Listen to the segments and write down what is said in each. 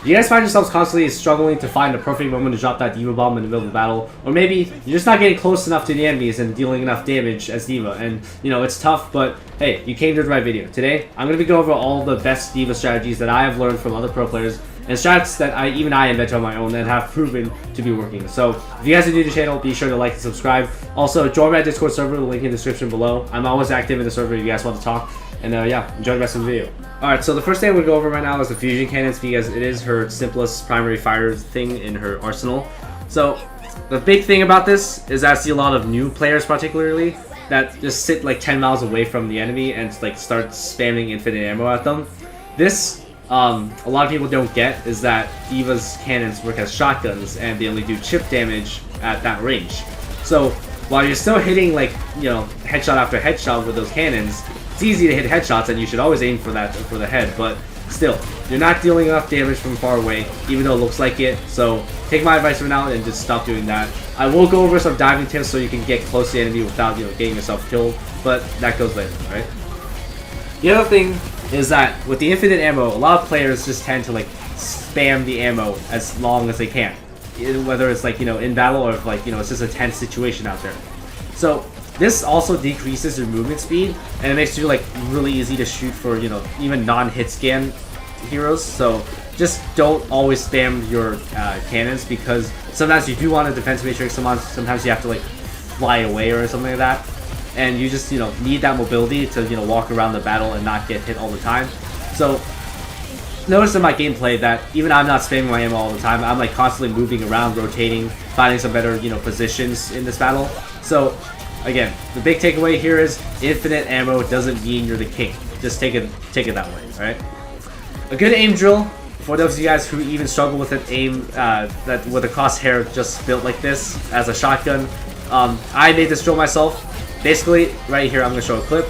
you guys find yourselves constantly struggling to find the perfect moment to drop that D.Va bomb in the middle of the battle, or maybe you're just not getting close enough to the enemies and dealing enough damage as D.Va, and you know, it's tough, but hey, you came to the right video. Today, I'm going to be going over all the best D.Va strategies that I have learned from other pro players, and strats that even I invented on my own and have proven to be working. So, if you guys are new to the channel, be sure to like and subscribe. Also, join my Discord server, the link in the description below. I'm always active in the server if you guys want to talk. And yeah, enjoy the rest of the video. Alright, so the first thing I'm going to go over right now is the fusion cannons, because it is her simplest primary fire thing in her arsenal. So, the big thing about this is I see a lot of new players particularly that just sit like 10 miles away from the enemy and like start spamming infinite ammo at them. This, a lot of people don't get is that D.Va's cannons work as shotguns and they only do chip damage at that range. So, while you're still hitting like, you know, headshot after headshot with those cannons, it's easy to hit headshots and you should always aim for that for the head, but still, you're not dealing enough damage from far away, even though it looks like it. So take my advice for now and just stop doing that. I will go over some diving tips so you can get close to the enemy without, you know, getting yourself killed, but that goes later, right? The other thing is that with the infinite ammo, a lot of players just tend to like spam the ammo as long as they can, whether it's like, you know, in battle or if like, you know, it's just a tense situation out there. So this also decreases your movement speed, and it makes you like really easy to shoot for, you know, even non-hit scan heroes. So just don't always spam your cannons, because sometimes you do want a defense matrix, sometimes you have to like fly away or something like that, and you just, you know, need that mobility to, you know, walk around the battle and not get hit all the time. So notice in my gameplay that even I'm not spamming my ammo all the time. I'm like constantly moving around, rotating, finding some better, you know, positions in this battle. So again, the big takeaway here is infinite ammo doesn't mean you're the king. Just take it that way, alright? A good aim drill, for those of you guys who even struggle with an aim that with a crosshair just built like this as a shotgun. I made this drill myself. Basically, right here, I'm going to show a clip.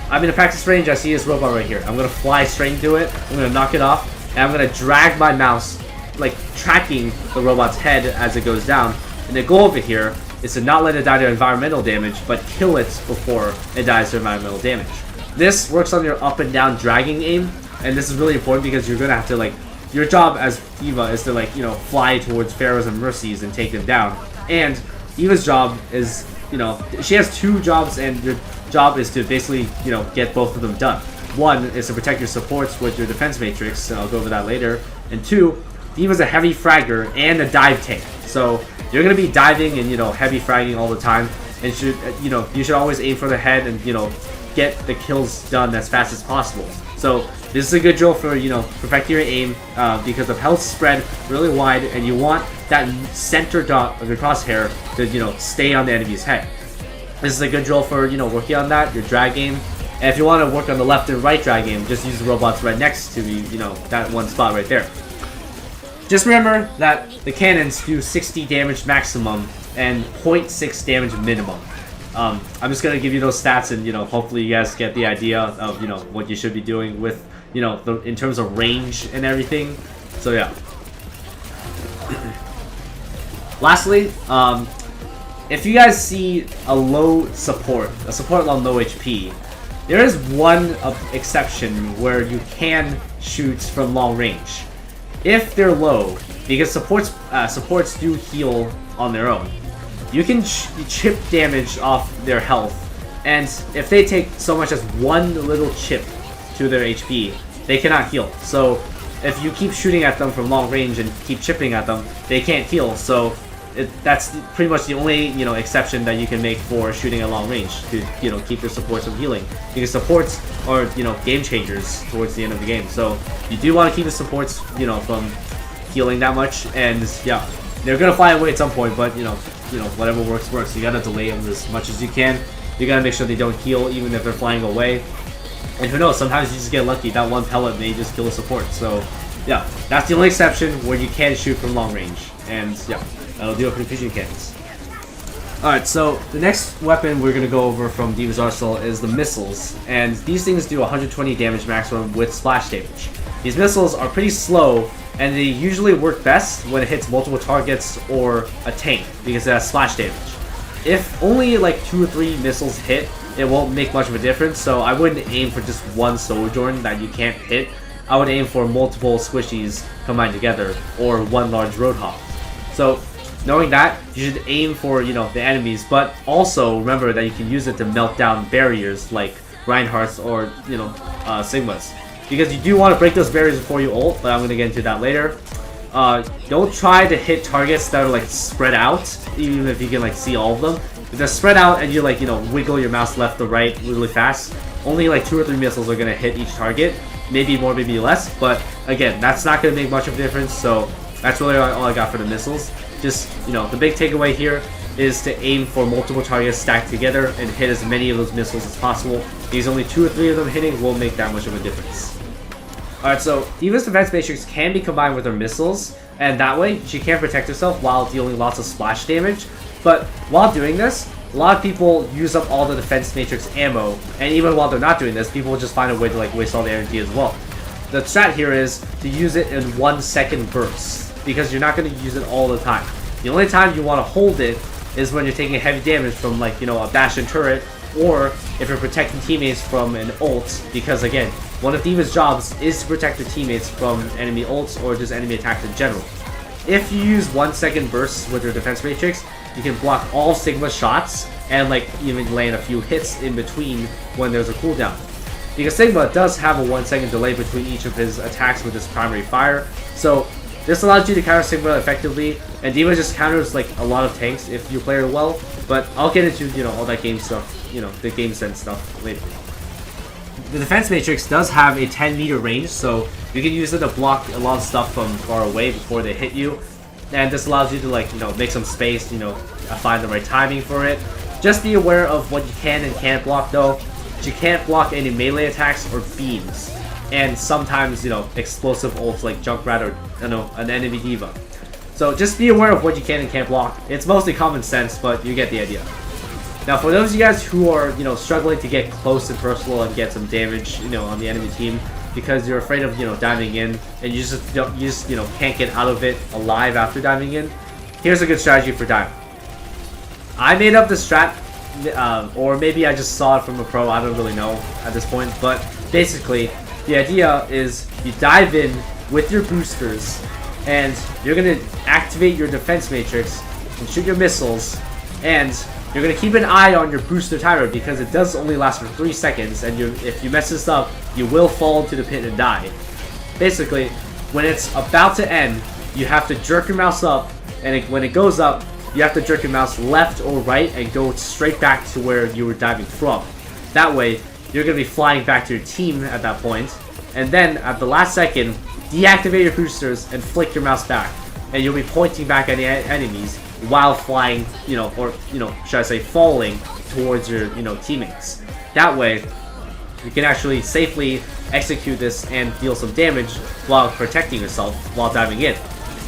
I'm in a practice range, I see this robot right here. I'm going to fly straight into it, I'm going to knock it off, and I'm going to drag my mouse, like tracking the robot's head as it goes down. And the goal of it here is to not let it die to environmental damage, but kill it before it dies to environmental damage. This works on your up and down dragging aim, and this is really important because you're going to have to like, your job as D.Va is to like, you know, fly towards Pharaohs and Mercies and take them down. And D.Va's job is, you know, she has two jobs, and your job is to basically, you know, get both of them done. One is to protect your supports with your defense matrix, and I'll go over that later. And two, D.Va's a heavy fragger and a dive tank. So you're going to be diving and, you know, heavy fragging all the time, and should, you know, you should always aim for the head and, you know, get the kills done as fast as possible. So this is a good drill for, you know, perfecting your aim, because the health spread really wide, and you want that center dot of your crosshair to, you know, stay on the enemy's head. This is a good drill for, you know, working on that, your drag aim. And if you want to work on the left and right drag aim, just use the robots right next to the, you know, that one spot right there. Just remember that the cannons do 60 damage maximum and 0.6 damage minimum. I'm just going to give you those stats, and, you know, hopefully you guys get the idea of, you know, what you should be doing with, you know, in terms of range and everything. So yeah. Lastly, if you guys see a support on low HP, there is one exception where you can shoot from long range. If they're low, because supports do heal on their own, you can chip damage off their health, and if they take so much as one little chip to their HP, they cannot heal. So if you keep shooting at them from long range and keep chipping at them, they can't heal. So that's pretty much the only, you know, exception that you can make for shooting at long range to, you know, keep your supports from healing, because supports are, you know, game changers towards the end of the game. So you do want to keep the supports, you know, from healing that much, and yeah, they're gonna fly away at some point, but you know, whatever works. You gotta delay them as much as you can. You gotta make sure they don't heal even if they're flying away. And who knows, sometimes you just get lucky. That one pellet may just kill a support. So yeah, that's the only exception where you can shoot from long range. And yeah, that'll do it for the fusion cannons. Alright, so the next weapon we're going to go over from D.Va's arsenal is the missiles. And these things do 120 damage maximum with splash damage. These missiles are pretty slow, and they usually work best when it hits multiple targets or a tank, because it has splash damage. If only like 2 or 3 missiles hit, it won't make much of a difference, so I wouldn't aim for just one Sojourn that you can't hit, I would aim for multiple squishies combined together, or one large Roadhog. So knowing that, you should aim for, you know, the enemies, but also remember that you can use it to melt down barriers like Reinhardt's or, you know, Sigma's. Because you do want to break those barriers before you ult, but I'm going to get into that later. Don't try to hit targets that are like spread out, even if you can like see all of them. If they're spread out and you like, you know, wiggle your mouse left to right really fast, only like 2 or 3 missiles are going to hit each target. Maybe more, maybe less, but again, that's not going to make much of a difference, so that's really all I got for the missiles. Just, you know, the big takeaway here is to aim for multiple targets stacked together and hit as many of those missiles as possible, because only 2 or 3 of them hitting won't make that much of a difference. Alright, so D.Va's defense matrix can be combined with her missiles, and that way she can protect herself while dealing lots of splash damage. But while doing this, a lot of people use up all the defense matrix ammo, and even while they're not doing this, people will just find a way to like waste all the energy as well. The strat here is to use it in 1 second bursts, because you're not going to use it all the time. The only time you want to hold it is when you're taking heavy damage from, like, you know, a Bastion turret, or if you're protecting teammates from an ult, because again, one of D.Va's jobs is to protect your teammates from enemy ults or just enemy attacks in general. If you use 1 second bursts with your defense matrix, you can block all Sigma shots and like even land a few hits in between when there's a cooldown. Because Sigma does have a 1 second delay between each of his attacks with his primary fire, so this allows you to counter Sigma effectively, and D.Va just counters like a lot of tanks if you play her well, but I'll get into, you know, all that game stuff, you know, the game sense stuff later. The defense matrix does have a 10-meter range, so you can use it to block a lot of stuff from far away before they hit you, and this allows you to, like, you know, make some space, you know, find the right timing for it. Just be aware of what you can and can't block though. You can't block any melee attacks or beams, and sometimes, you know, explosive ults like Junkrat or, you know, an enemy D.Va. So just be aware of what you can and can't block. It's mostly common sense, but you get the idea. Now, for those of you guys who are, you know, struggling to get close and personal and get some damage, you know, on the enemy team because you're afraid of, you know, diving in and you just you know, can't get out of it alive after diving in, here's a good strategy for diving. I made up the strat, or maybe I just saw it from a pro. I don't really know at this point, but basically, the idea is you dive in with your boosters, and you're gonna activate your defense matrix and shoot your missiles, and you're gonna keep an eye on your booster timer because it does only last for 3 seconds, and if you mess this up, you will fall into the pit and die. Basically, when it's about to end, you have to jerk your mouse up, and when it goes up, you have to jerk your mouse left or right and go straight back to where you were diving from. That way, you're going to be flying back to your team at that point, and then at the last second, deactivate your boosters and flick your mouse back, and you'll be pointing back at the enemies while flying, you know, or, you know, should I say falling towards your, you know, teammates. That way, you can actually safely execute this and deal some damage while protecting yourself while diving in.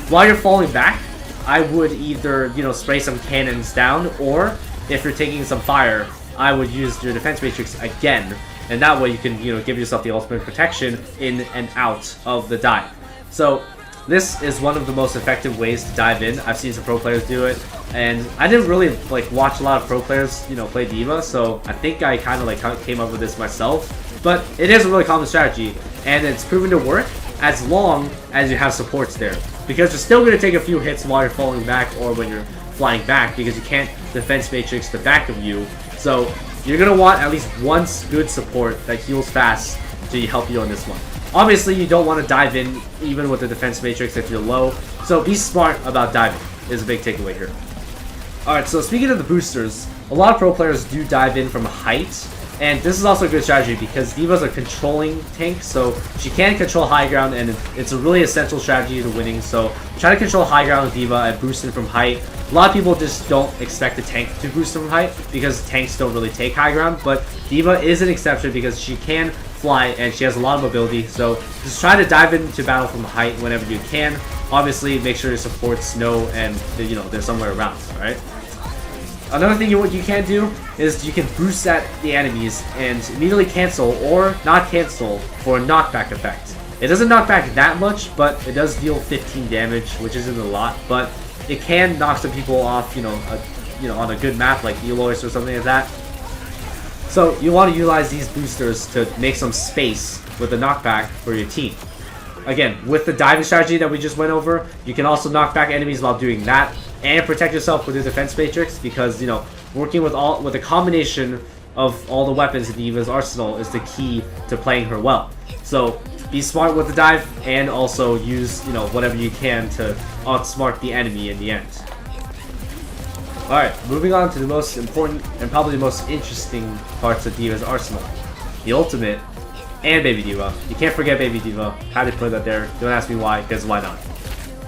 While you're falling back, I would either, you know, spray some cannons down, or if you're taking some fire, I would use your defense matrix again, and that way you can, you know, give yourself the ultimate protection in and out of the dive. So this is one of the most effective ways to dive in. I've seen some pro players do it, and I didn't really like watch a lot of pro players, you know, play D.Va, so I think I kind of like came up with this myself. But it is a really common strategy, and it's proven to work as long as you have supports there, because you're still going to take a few hits while you're falling back or when you're flying back, because you can't defense matrix the back of you. So you're going to want at least one good support that heals fast to help you on this one. Obviously, you don't want to dive in even with the defense matrix if you're low, so be smart about diving is a big takeaway here. Alright, so speaking of the boosters, a lot of pro players do dive in from height, and this is also a good strategy because D.Va's a controlling tank, so she can control high ground, and it's a really essential strategy to winning. So try to control high ground with D.Va and boost in from height. A lot of people just don't expect a tank to boost in from height because tanks don't really take high ground, but D.Va is an exception because she can fly and she has a lot of mobility. So just try to dive into battle from height whenever you can. Obviously, make sure your supports know and, you know, they're somewhere around, alright? Another thing you can do is you can boost at the enemies and immediately cancel or not cancel for a knockback effect. It doesn't knock back that much, but it does deal 15 damage, which isn't a lot, but it can knock some people off, you know, on a good map like Elois or something like that. So you want to utilize these boosters to make some space with the knockback for your team. Again, with the diving strategy that we just went over, you can also knock back enemies while doing that and protect yourself with your defense matrix, because, you know, working with a combination of all the weapons in D.Va's arsenal is the key to playing her well. So be smart with the dive and also use, you know, whatever you can to outsmart the enemy in the end. Alright, moving on to the most important and probably the most interesting parts of D.Va's arsenal. The ultimate and Baby D.Va. You can't forget Baby D.Va. Had to put that there. Don't ask me why, because why not?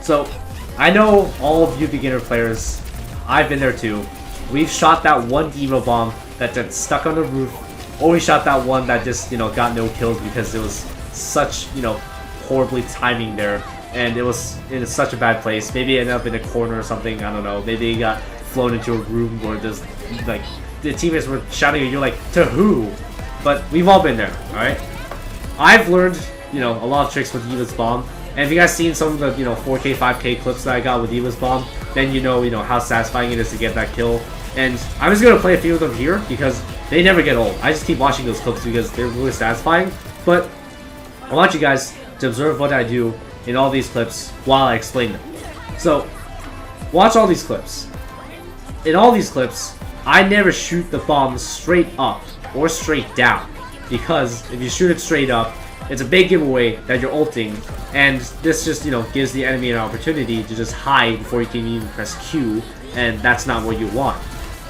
So, I know all of you beginner players, I've been there too. We've shot that one D.Va bomb that got stuck on the roof, or we shot that one that just, you know, got no kills because it was such, you know, horribly timing there, and it was in such a bad place. Maybe it ended up in a corner or something, I don't know. Maybe it got flown into a room where just, like, the teammates were shouting at you like, to who? But we've all been there, alright? I've learned, you know, a lot of tricks with D.Va's bomb, and if you guys seen some of the, you know, 4K, 5K clips that I got with D.Va's bomb, then you know how satisfying it is to get that kill. And I'm just gonna play a few of them here because they never get old. I just keep watching those clips because they're really satisfying. But I want you guys to observe what I do in all these clips while I explain them. So, watch all these clips. In all these clips, I never shoot the bomb straight up or straight down, because if you shoot it straight up, it's a big giveaway that you're ulting, and this just, you know, gives the enemy an opportunity to just hide before you can even press Q, and that's not what you want.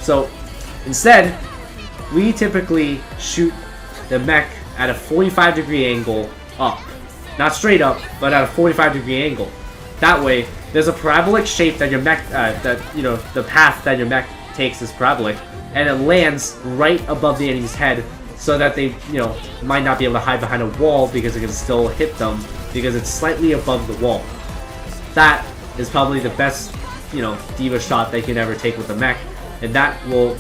So, instead, we typically shoot the mech at a 45-degree angle up. Not straight up, but at a 45-degree angle. That way, there's a parabolic shape that your mech, the path that your mech takes is parabolic, and it lands right above the enemy's head, so that they, you know, might not be able to hide behind a wall because it can still hit them because it's slightly above the wall. That is probably the best, you know, D.Va shot they can ever take with the mech, and that will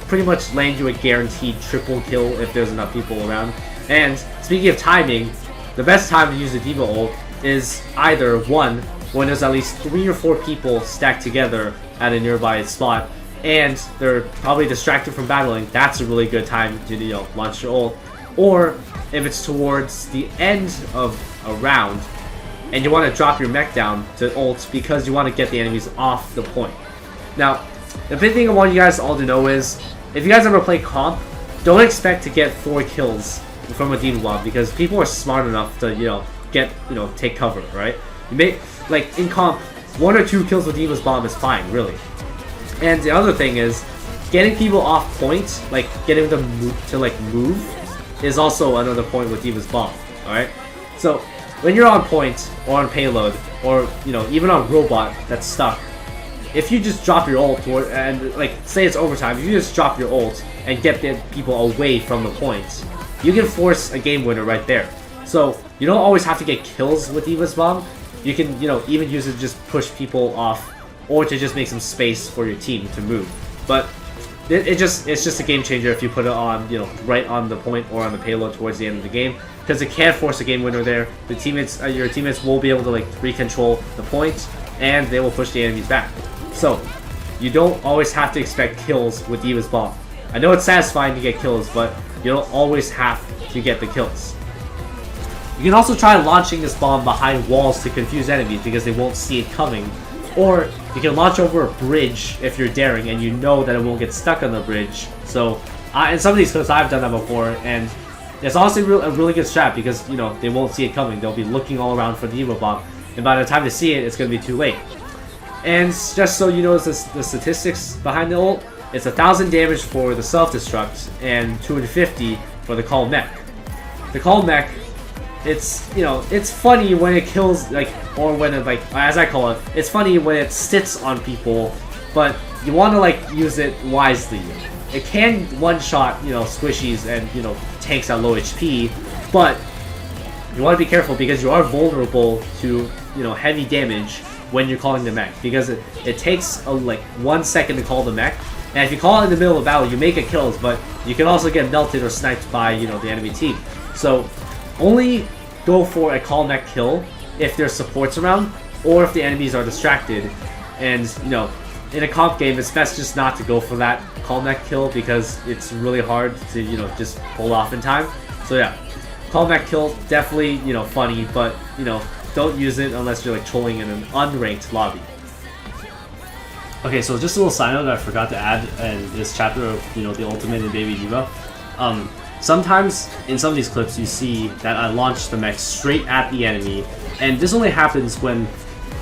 pretty much land you a guaranteed triple kill if there's enough people around. And speaking of timing, the best time to use the D.Va ult is either one, when there's at least 3 or 4 people stacked together at a nearby spot, and they're probably distracted from battling. That's a really good time to, you know, launch your ult. Or if it's towards the end of a round and you want to drop your mech down to ult because you want to get the enemies off the point. Now, the big thing I want you guys all to know is, if you guys ever play comp, don't expect to get 4 kills from a D.Va bomb, because people are smart enough to, you know, take cover, right? You may, like, in comp, 1 or 2 kills with D.Va's bomb is fine, really. And the other thing is, getting people off point, like getting them to move, is also another point with D.Va's bomb. Alright? So, when you're on point, or on payload, or, you know, even on robot that's stuck, if you just drop your ult, and like, say it's overtime, if you just drop your ult and get the people away from the point, you can force a game winner right there. So, you don't always have to get kills with D.Va's bomb. You can, you know, even use it to just push people off, or to just make some space for your team to move. But it's just a game changer if you put it on, you know, right on the point or on the payload towards the end of the game, because it can force a game winner there. The teammates, your teammates will be able to like recontrol the point, and they will push the enemies back. So you don't always have to expect kills with D.Va's bomb. I know it's satisfying to get kills, but you don't always have to get the kills. You can also try launching this bomb behind walls to confuse enemies because they won't see it coming. Or you can launch over a bridge if you're daring and you know that it won't get stuck on the bridge. So, in some of these clips I've done that before, and it's honestly a really good strat because, you know, they won't see it coming. They'll be looking all around for the D.Va bomb, and by the time they see it, it's going to be too late. And just so you know the statistics behind the ult, it's 1,000 damage for the self-destruct and 250 for the call mech. The call mech, it's, you know, it's funny when it kills, like, or when it, like, as I call it, it's funny when it sits on people, but you want to, like, use it wisely. It can one-shot, you know, squishies and, you know, tanks at low HP, but you want to be careful because you are vulnerable to, you know, heavy damage when you're calling the mech, because it takes, like, 1 second to call the mech, and if you call it in the middle of a battle, you may get kills, but you can also get melted or sniped by, you know, the enemy team. So, only go for a call mech kill if there's supports around, or if the enemies are distracted. And, you know, in a comp game, it's best just not to go for that call mech kill because it's really hard to, you know, just pull off in time. So yeah, call mech kill, definitely, you know, funny, but, you know, don't use it unless you're like trolling in an unranked lobby. Okay, so just a little side note that I forgot to add in this chapter of, you know, the ultimate in Baby D.Va. Sometimes in some of these clips you see that I launch the mech straight at the enemy, and this only happens when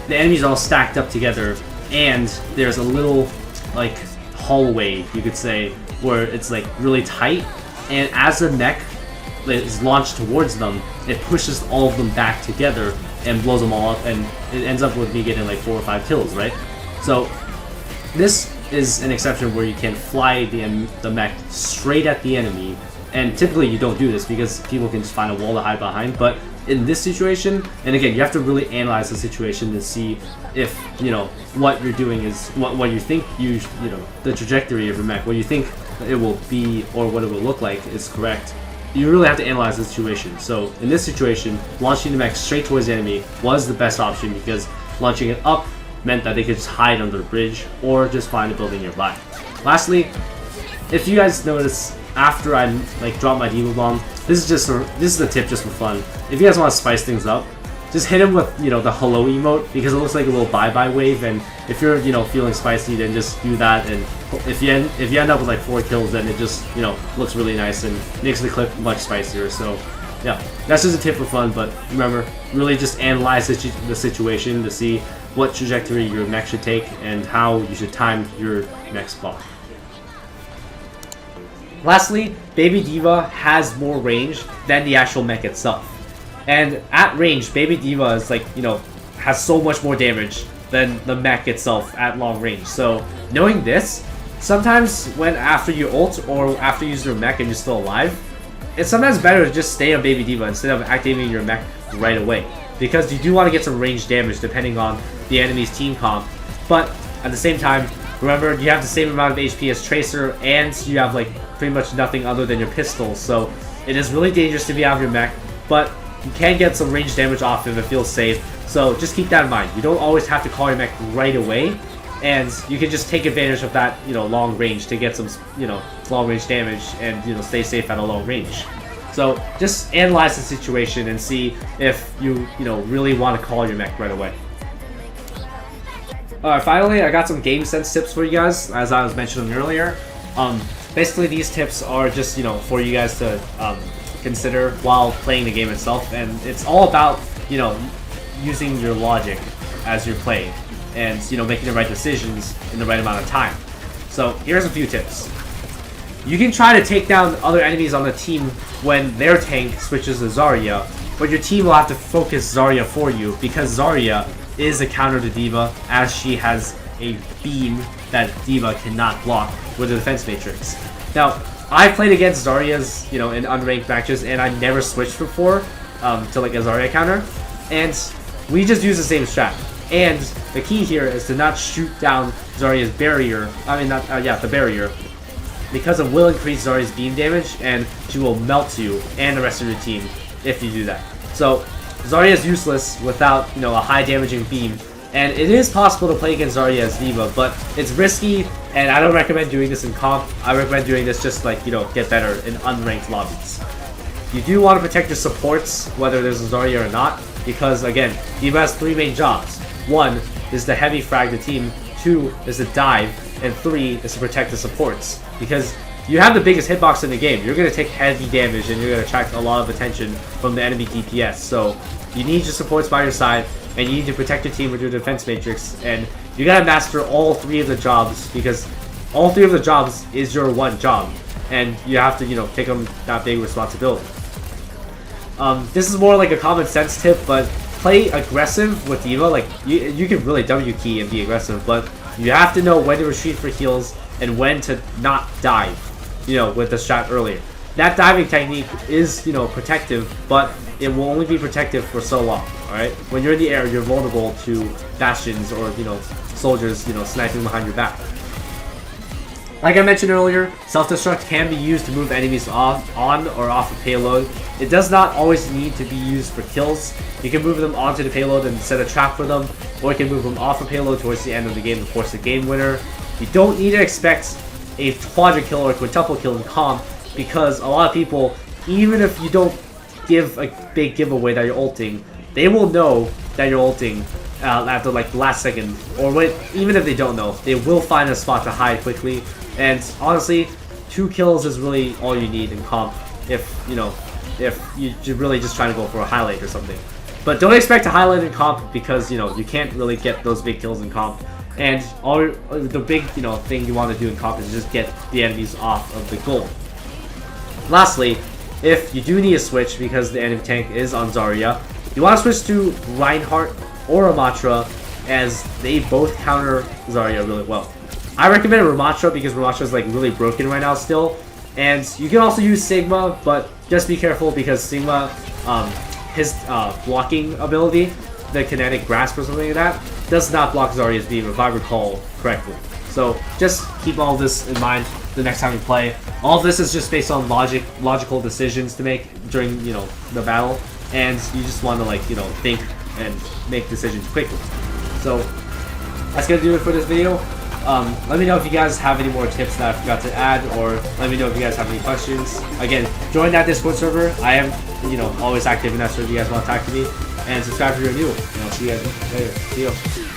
the enemies are all stacked up together and there's a little like hallway, you could say, where it's like really tight, and as the mech is launched towards them, it pushes all of them back together and blows them all up, and it ends up with me getting like 4 or 5 kills, right? So this is an exception where you can fly the mech straight at the enemy, and typically you don't do this because people can just find a wall to hide behind, but in this situation, and again, you have to really analyze the situation to see if, you know, what you're doing is what you think you know, the trajectory of your mech, what you think it will be or what it will look like is correct. You really have to analyze the situation. So in this situation, launching the mech straight towards the enemy was the best option because launching it up meant that they could just hide under the bridge or just find a building nearby. Lastly, if you guys notice after I like drop my D.Va bomb, this is a tip just for fun. If you guys want to spice things up, just hit him with, you know, the hello emote because it looks like a little bye-bye wave, and if you're, you know, feeling spicy, then just do that, and if you end up with like 4 kills, then it just, you know, looks really nice and makes the clip much spicier. So yeah, that's just a tip for fun, but remember, really just analyze the situation to see what trajectory your mech should take and how you should time your next ball. Lastly, Baby D.Va has more range than the actual mech itself. And at range, Baby D.Va is like, you know, has so much more damage than the mech itself at long range. So knowing this, sometimes when after you ult or after you use your mech and you're still alive, it's sometimes better to just stay on Baby D.Va instead of activating your mech right away. Because you do want to get some range damage depending on the enemy's team comp. But at the same time, remember, you have the same amount of HP as Tracer, and you have like pretty much nothing other than your pistol, so it is really dangerous to be out of your mech, but you can get some range damage off if it feels safe, so just keep that in mind. You don't always have to call your mech right away, and you can just take advantage of that, you know, long range to get some, you know, long range damage and, you know, stay safe at a long range. So just analyze the situation and see if you know, really want to call your mech right away. Alright, finally, I got some game sense tips for you guys, as I was mentioning earlier. Basically, these tips are just, you know, for you guys to consider while playing the game itself, and it's all about, you know, using your logic as you're playing, and, you know, making the right decisions in the right amount of time. So here's a few tips. You can try to take down other enemies on the team when their tank switches to Zarya, but your team will have to focus Zarya for you because Zarya is a counter to D.Va, as she has a beam that D.Va cannot block with the defense matrix. Now, I played against Zarya's, you know, in unranked matches, and I never switched before to like a Zarya counter, and we just use the same strat. And the key here is to not shoot down Zarya's barrier. I mean, not the barrier, because it will increase Zarya's beam damage, and she will melt you and the rest of your team if you do that. So Zarya is useless without, you know, a high damaging beam, and it is possible to play against Zarya as D.Va, but it's risky, and I don't recommend doing this in comp. I recommend doing this just like, you know, get better in unranked lobbies. You do want to protect your supports, whether there's a Zarya or not, because again, D.Va has 3 main jobs. 1 is to heavy frag the team, 2 is to dive, and 3 is to protect the supports. Because you have the biggest hitbox in the game, you're going to take heavy damage and you're going to attract a lot of attention from the enemy DPS. So you need your supports by your side, and you need to protect your team with your defense matrix, and you got to master all 3 of the jobs, because all 3 of the jobs is your one job, and you have to, you know, take on that big responsibility. This is more like a common sense tip, but play aggressive with D.Va. Like, you can really W key and be aggressive, but you have to know when to retreat for heals and when to not dive, you know, with the strat earlier. That diving technique is, you know, protective, but it will only be protective for so long, alright? When you're in the air, you're vulnerable to bastions or, you know, soldiers, you know, sniping behind your back. Like I mentioned earlier, self-destruct can be used to move enemies on or off a payload. It does not always need to be used for kills. You can move them onto the payload and set a trap for them, or you can move them off a payload towards the end of the game to force the game winner. You don't need to expect a quadra kill or quintuple kill in comp, because a lot of people, even if you don't give a big giveaway that you're ulting, they will know that you're ulting after like the last second, or even if they don't know, they will find a spot to hide quickly. And honestly, 2 kills is really all you need in comp if you're really just trying to go for a highlight or something. But don't expect to highlight in comp, because you can't really get those big kills in comp. And the big thing you want to do in comp is just get the enemies off of the goal. Lastly, if you do need a switch because the enemy tank is on Zarya, you want to switch to Reinhardt or Ramatra, as they both counter Zarya really well. I recommend Ramatra because Ramatra is like really broken right now still, and you can also use Sigma, but just be careful because Sigma, his blocking ability, the kinetic grasp or something like that, does not block Zarya's beam if I recall correctly. So just keep all this in mind the next time you play. All of this is just based on logical decisions to make during the battle, and you just want to think and make decisions quickly. So that's gonna do it for this video. Let me know if you guys have any more tips that I forgot to add, or let me know if you guys have any questions. Again, join that Discord server. I am always active in that server if you guys want to talk to me, and subscribe if you're new. And I'll see you guys later. See you.